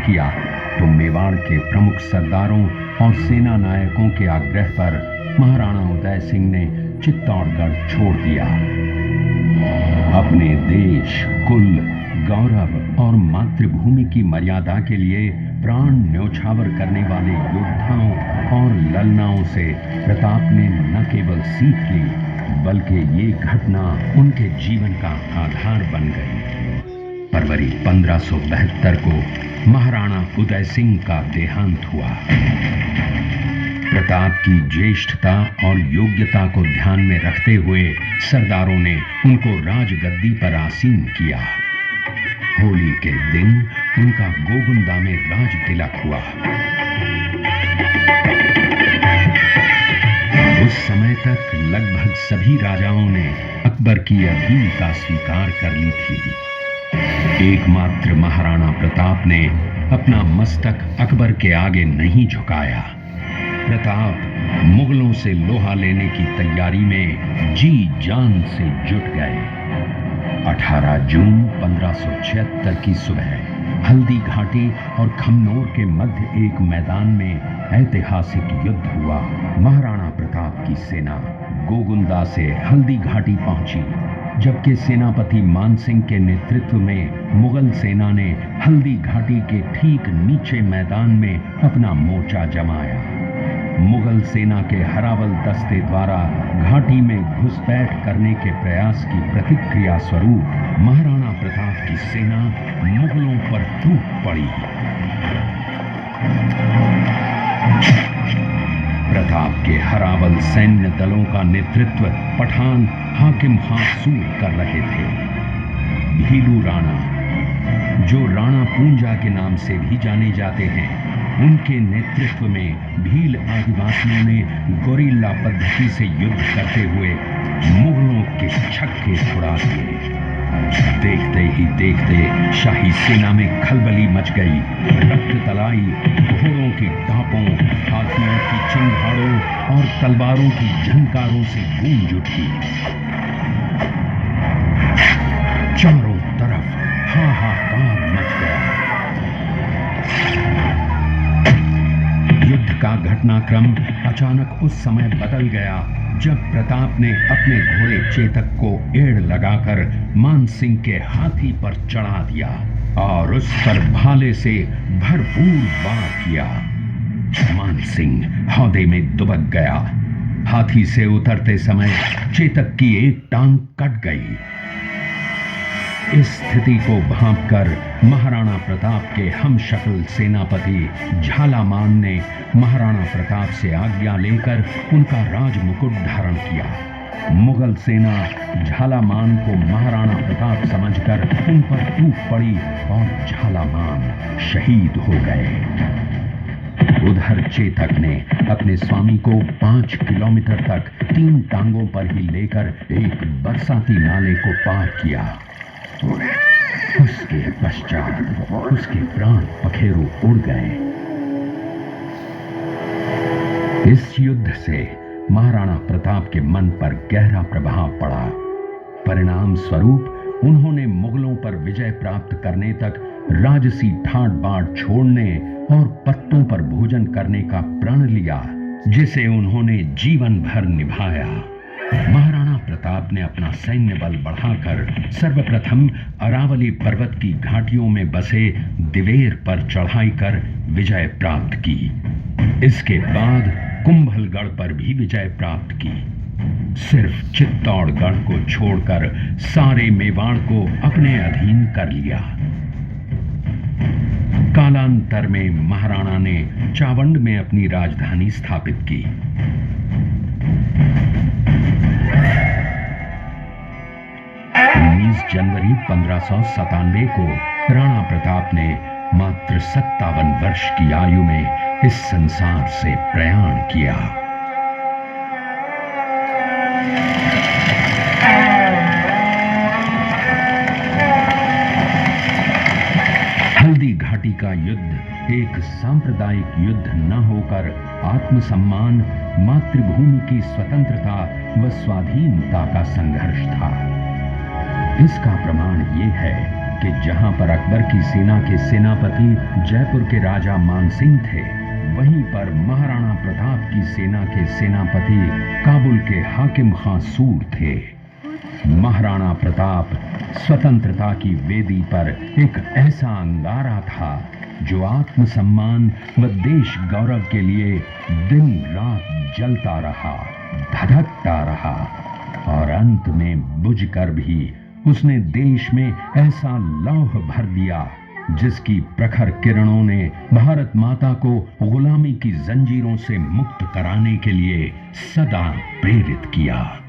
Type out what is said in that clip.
किया तो मेवाड़ के प्रमुख सरदारों और सेना नायकों के आग्रह पर महाराणा उदय सिंह ने चित्तौड़गढ़ छोड़ दिया। अपने देश, कुल, गौरव और मातृभूमि की मर्यादा के लिए प्राण न्योछावर करने वाले योद्धाओं और ललनाओं से प्रताप ने न केवल सीख ली बल्कि ये घटना उनके जीवन का आधार बन गई। फरवरी 1572 को महाराणा उदय सिंह का देहांत हुआ। प्रताप की ज्येष्ठता और योग्यता को ध्यान में रखते हुए सरदारों ने उनको राजगद्दी पर आसीन किया। होली के दिन उनका गोगुंदा में राज तिलक हुआ। उस समय तक लगभग सभी राजाओं ने अकबर की अधीनता स्वीकार कर ली थी। एकमात्र महाराणा प्रताप ने अपना मस्तक अकबर के आगे नहीं झुकाया। प्रताप मुगलों से लोहा लेने की तैयारी में जी जान से जुट गए। 18 जून 1576 की सुबह हल्दी घाटी और खमनोर के मध्य एक मैदान में ऐतिहासिक युद्ध हुआ। महाराणा प्रताप की सेना गोगुंदा से हल्दी घाटी पहुंची, जबकि सेनापति मानसिंह के नेतृत्व में मुगल सेना ने हल्दी घाटी के ठीक नीचे मैदान में अपना मोर्चा जमाया। मुगल सेना के हरावल दस्ते द्वारा घाटी में घुसपैठ करने के प्रयास की प्रतिक्रिया स्वरूप महाराणा प्रताप की सेना मुगलों पर टूट पड़ी। प्रताप के हरावल सैन्य दलों का नेतृत्व पठान हाकिम हासूर कर रहे थे। भीलू राणा, जो राणा पूंजा के नाम से भी जाने जाते हैं, उनके नेतृत्व में भील आदिवासियों ने गोरिल्ला पद्धति से युद्ध करते हुए मुगलों के छक्के छुड़ा दिए। देखते ही देखते शाही सेना में खलबली मच गई। रक्त तलाई घोड़ों की टापों, हाथियों की चिंगारों और तलवारों की झंकारों से गूंज उठी। चारों तरफ हाहाकार मच गया। युद्ध का घटनाक्रम अचानक उस समय बदल गया जब प्रताप ने अपने घोड़े चेतक को एड़ लगाकर मानसिंह के हाथी पर चढ़ा दिया और उस पर भाले से भरपूर वार किया। मानसिंह हौदे में दुबक गया। हाथी से उतरते समय चेतक की एक टांग कट गई। इस स्थिति को भांपकर महाराणा प्रताप के हमशक्ल सेनापति झालामान ने महाराणा प्रताप से आज्ञा लेकर उनका राजमुकुट धारण किया। मुगल सेना झालामान को महाराणा प्रताप समझकर उन पर टूट पड़ी और झालामान शहीद हो गए। उधर चेतक ने अपने स्वामी को 5 किलोमीटर तक 3 टांगों पर ही लेकर एक बरसाती नाले को पार किया। उसके पश्चात उसके प्राण पखेरु उड़ गए। इस युद्ध से महाराणा प्रताप के मन पर गहरा प्रभाव पड़ा। परिणाम स्वरूप उन्होंने मुगलों पर विजय प्राप्त करने तक राजसी ठाट बाट छोड़ने और पत्तों पर भोजन करने का प्रण लिया, जिसे उन्होंने जीवन भर निभाया। महाराणा प्रताप ने अपना सैन्य बल बढ़ाकर सर्वप्रथम अरावली पर्वत की घाटियों में बसे दिवेर पर चढ़ाई कर विजय प्राप्त की। इसके बाद कुंभलगढ़ पर भी विजय प्राप्त की। सिर्फ चित्तौड़गढ़ को छोड़कर सारे मेवाड़ को अपने अधीन कर लिया। कालांतर में महाराणा ने चावंड में अपनी राजधानी स्थापित की। 19 जनवरी 1597 को राणा प्रताप ने मात्र 57 वर्ष की आयु में इस संसार से प्रयाण किया। हल्दी घाटी का युद्ध एक सांप्रदायिक युद्ध न होकर आत्मसम्मान, मातृभूमि की स्वतंत्रता व स्वाधीनता का संघर्ष था। इसका प्रमाण ये है कि जहां पर अकबर की सेना के सेनापति जयपुर के राजा मानसिंह थे, वहीं पर महाराणा प्रताप की सेना के सेनापति काबुल के हाकिम खां सूर थे। महाराणा प्रताप स्वतंत्रता की वेदी पर एक ऐसा अंगारा था जो आत्मसम्मान व देश गौरव के लिए दिन रात जलता रहा, धधकता रहा और अंत में बुझकर भी उसने देश में ऐसा लौह भर दिया जिसकी प्रखर किरणों ने भारत माता को गुलामी की जंजीरों से मुक्त कराने के लिए सदा प्रेरित किया।